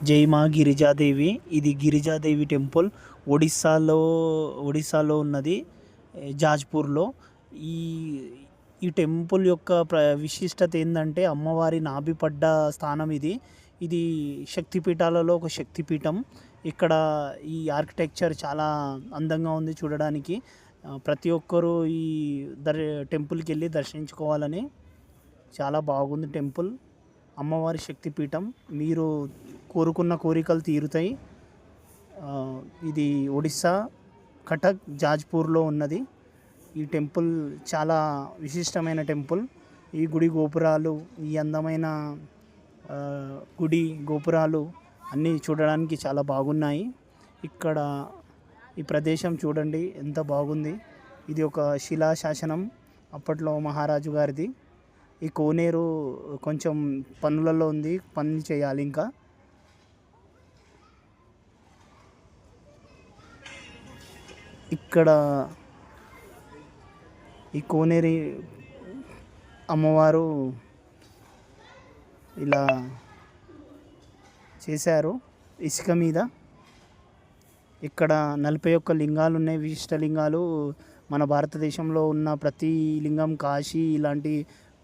జై మా గిరిజాదేవి. ఇది గిరిజాదేవి టెంపుల్. ఒడిస్సాలో ఉన్నది, జాజ్పూర్లో. ఈ ఈ టెంపుల్ యొక్క విశిష్టత ఏంటంటే అమ్మవారి నాభి పడ్డ స్థానం ఇది. ఇది శక్తిపీఠాలలో ఒక శక్తిపీఠం. ఇక్కడ ఈ ఆర్కిటెక్చర్ చాలా అందంగా ఉంది చూడడానికి. ప్రతి ఒక్కరూ ఈ టెంపుల్కి వెళ్ళి దర్శించుకోవాలని. చాలా బాగుంది టెంపుల్. అమ్మవారి శక్తిపీఠం. మీరు కోరుకున్న కోరికలు తీరుతాయి. ఇది ఒడిస్సా, కటక్, జాజ్పూర్లో ఉన్నది. ఈ టెంపుల్ చాలా విశిష్టమైన టెంపుల్. ఈ గుడి గోపురాలు, ఈ అందమైన గుడి గోపురాలు అన్నీ చూడడానికి చాలా బాగున్నాయి. ఇక్కడ ఈ ప్రదేశం చూడండి ఎంత బాగుంది. ఇది ఒక శిలాశాసనం అప్పట్లో మహారాజు గారిది. ఈ కోనేరు కొంచెం పనులలో ఉంది, పని చేయాలి ఇంకా. ఇక్కడ ఈ కోనేరు అమ్మవారు ఇలా చేశారు ఇసుక మీద. ఇక్కడ 41 లింగాలు ఉన్నాయి, విశిష్ట లింగాలు. మన భారతదేశంలో ఉన్న ప్రతి లింగం, కాశీ ఇలాంటి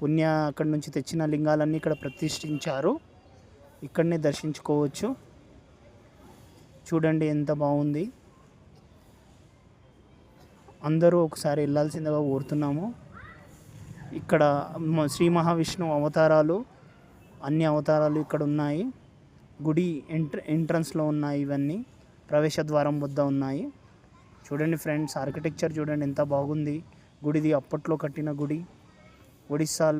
పుణ్య అక్కడి నుంచి తెచ్చిన లింగాలన్నీ ఇక్కడ ప్రతిష్ఠించారు. ఇక్కడనే దర్శించుకోవచ్చు. చూడండి ఎంత బాగుంది. అందరూ ఒకసారి వెళ్ళాల్సిందిగా కోరుతున్నాము. ఇక్కడ శ్రీ మహావిష్ణువు అవతారాలు, అన్ని అవతారాలు ఇక్కడ ఉన్నాయి. గుడి ఎంట్రన్స్లో ఉన్నాయి. ఇవన్నీ ప్రవేశ ద్వారం వద్ద ఉన్నాయి. చూడండి ఫ్రెండ్స్, ఆర్కిటెక్చర్ చూడండి ఎంత బాగుంది. గుడిది అప్పట్లో కట్టిన గుడి. ఒడిస్సాలో